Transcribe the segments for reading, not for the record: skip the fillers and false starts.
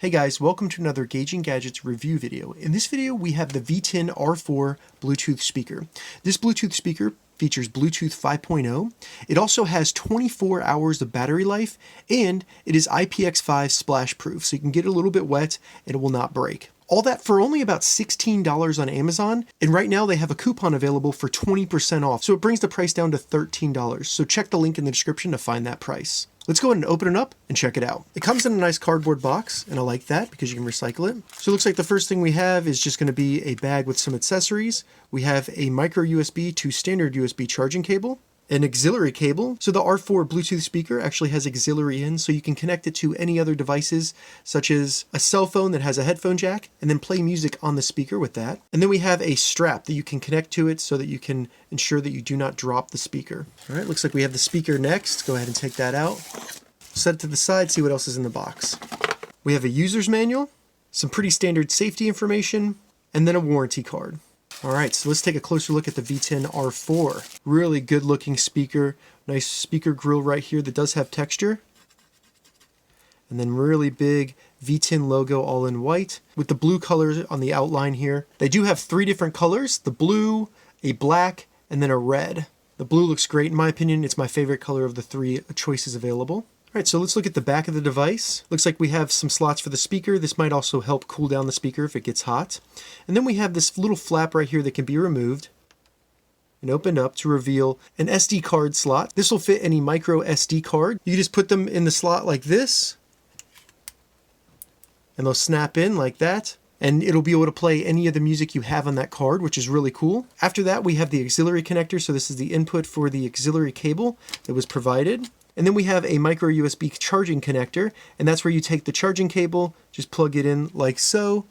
Hey guys, welcome to another Gauging Gadgets review video. In this video, we have the VTIN R4 Bluetooth speaker. This Bluetooth speaker features Bluetooth 5.0. It also has 24 hours of battery life, and it is IPX5 splash-proof, so you can get it a little bit wet and it will not break. All that for only about $16 on Amazon, and right now they have a coupon available for 20% off, so it brings the price down to $13. So check the link in the description to find that price. Let's go ahead and open it up and check it out. It comes in a nice cardboard box, and I like that because you can recycle it. So it looks like the first thing we have is just going to be a bag with some accessories. We have a micro USB to standard USB charging cable, an auxiliary cable. So the R4 Bluetooth speaker actually has auxiliary in, so you can connect it to any other devices, such as a cell phone that has a headphone jack, and then play music on the speaker with that. And then we have a strap that you can connect to it so that you can ensure that you do not drop the speaker. All right, looks like we have the speaker next. Go ahead and take that out. Set it to the side, see what else is in the box. We have a user's manual, some pretty standard safety information, and then a warranty card. All right, so let's take a closer look at the VTIN R4. Really good looking speaker. Nice speaker grill right here that does have texture. And then really big VTIN logo all in white with the blue colors on the outline here. They do have 3 different colors, the blue, a black, and then a red. The blue looks great in my opinion. It's my favorite color of the 3 choices available. All right, so let's look at the back of the device. Looks like we have some slots for the speaker. This might also help cool down the speaker if it gets hot. And then we have this little flap right here that can be removed and opened up to reveal an SD card slot. This will fit any micro SD card. You just put them in the slot like this, and they'll snap in like that. And it'll be able to play any of the music you have on that card, which is really cool. After that, we have the auxiliary connector. So this is the input for the auxiliary cable that was provided. And then we have a micro USB charging connector, and that's where you take the charging cable, just plug it in like so.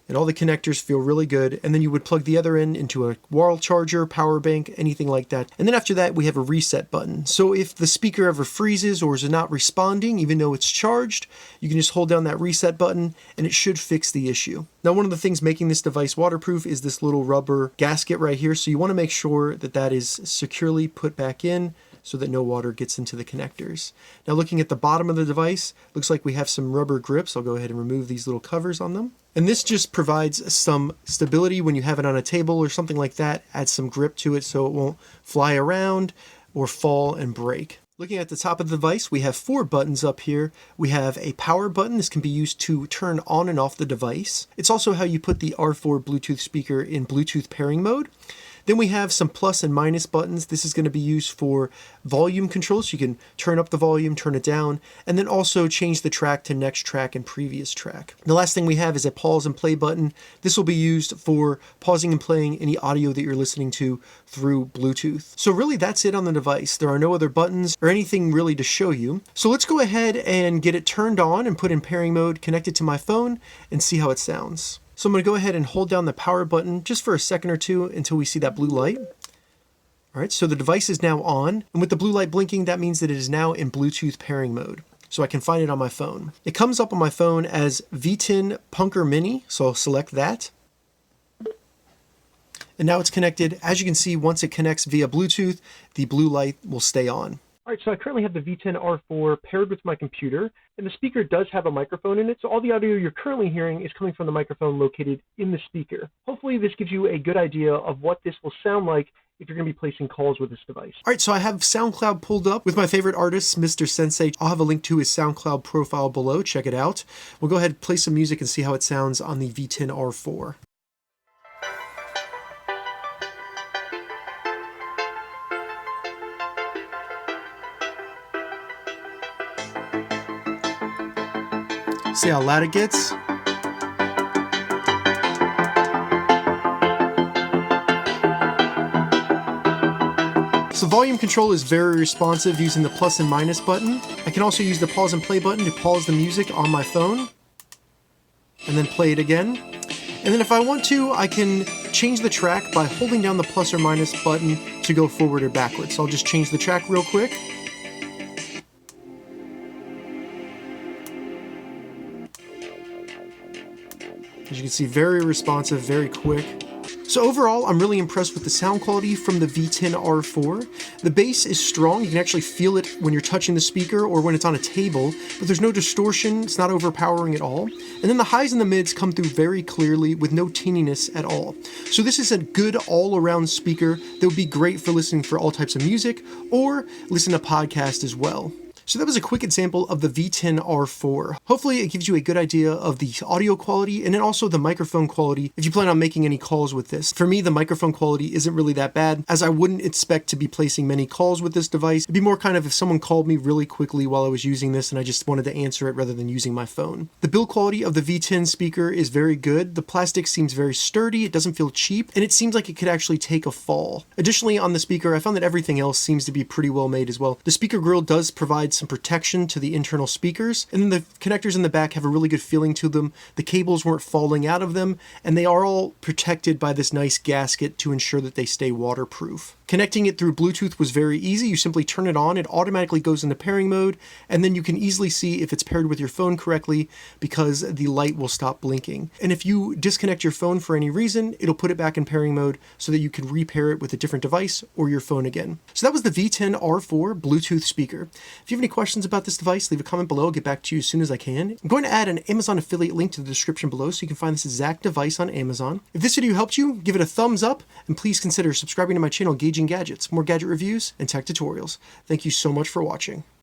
And all the connectors feel really good. And then you would plug the other end into a wall charger, power bank, anything like that. And then after that, we have a reset button. So if the speaker ever freezes or is not responding, even though it's charged, you can just hold down that reset button and it should fix the issue. Now, one of the things making this device waterproof is this little rubber gasket right here. So you want to make sure that that is securely put back in so that no water gets into the connectors. Now, looking at the bottom of the device, looks like we have some rubber grips. I'll go ahead and remove these little covers on them. And this just provides some stability when you have it on a table or something like that. Adds some grip to it so it won't fly around or fall and break. Looking at the top of the device, we have 4 buttons up here. We have a power button. This can be used to turn on and off the device. It's also how you put the R4 Bluetooth speaker in Bluetooth pairing mode. Then we have some plus and minus buttons. This is going to be used for volume control, so you can turn up the volume, turn it down, and then also change the track to next track and previous track. The last thing we have is a pause and play button. This will be used for pausing and playing any audio that you're listening to through Bluetooth. So really that's it on the device. There are no other buttons or anything really to show you. So let's go ahead and get it turned on and put in pairing mode, connect it to my phone, and see how it sounds. So I'm going to go ahead and hold down the power button just for a second or two until we see that blue light. All right, so the device is now on, and with the blue light blinking, that means that it is now in Bluetooth pairing mode. So I can find it on my phone. It comes up on my phone as VTIN Punker Mini, so I'll select that. And now it's connected. As you can see, once it connects via Bluetooth, the blue light will stay on. All right, so I currently have the VTIN R4 paired with my computer, and the speaker does have a microphone in it, so all the audio you're currently hearing is coming from the microphone located in the speaker. Hopefully this gives you a good idea of what this will sound like if you're going to be placing calls with this device. All right, so I have SoundCloud pulled up with my favorite artist, Mr. Sensei. I'll have a link to his SoundCloud profile below. Check it out. We'll go ahead and play some music and see how it sounds on the VTIN R4. See how loud it gets? So volume control is very responsive using the plus and minus button. I can also use the pause and play button to pause the music on my phone and then play it again. And then if I want to, I can change the track by holding down the plus or minus button to go forward or backwards. So I'll just change the track real quick. As you can see, very responsive, very quick. So overall, I'm really impressed with the sound quality from the VTIN R4. The bass is strong, you can actually feel it when you're touching the speaker or when it's on a table, but there's no distortion, it's not overpowering at all. And then the highs and the mids come through very clearly with no tinniness at all. So this is a good all-around speaker that would be great for listening for all types of music or listen to podcasts as well. So that was a quick example of the VTIN R4. Hopefully it gives you a good idea of the audio quality and then also the microphone quality if you plan on making any calls with this. For me, the microphone quality isn't really that bad, as I wouldn't expect to be placing many calls with this device. It'd be more kind of if someone called me really quickly while I was using this and I just wanted to answer it rather than using my phone. The build quality of the VTIN speaker is very good. The plastic seems very sturdy, it doesn't feel cheap, and it seems like it could actually take a fall. Additionally, on the speaker, I found that everything else seems to be pretty well made as well. The speaker grill does provide some protection to the internal speakers, and then the connectors in the back have a really good feeling to them. The cables weren't falling out of them, and they are all protected by this nice gasket to ensure that they stay waterproof. Connecting it through Bluetooth was very easy. You simply turn it on, it automatically goes into pairing mode, and then you can easily see if it's paired with your phone correctly because the light will stop blinking. And if you disconnect your phone for any reason, it'll put it back in pairing mode so that you can repair it with a different device or your phone again. So that was the VTIN R4 Bluetooth speaker. If you have any questions about this device, leave a comment below. I'll get back to you as soon as I can. I'm going to add an Amazon affiliate link to the description below so you can find this exact device on Amazon. If this video helped you, give it a thumbs up, and please consider subscribing to my channel, Gauging Gadgets, more gadget reviews and tech tutorials. Thank you so much for watching.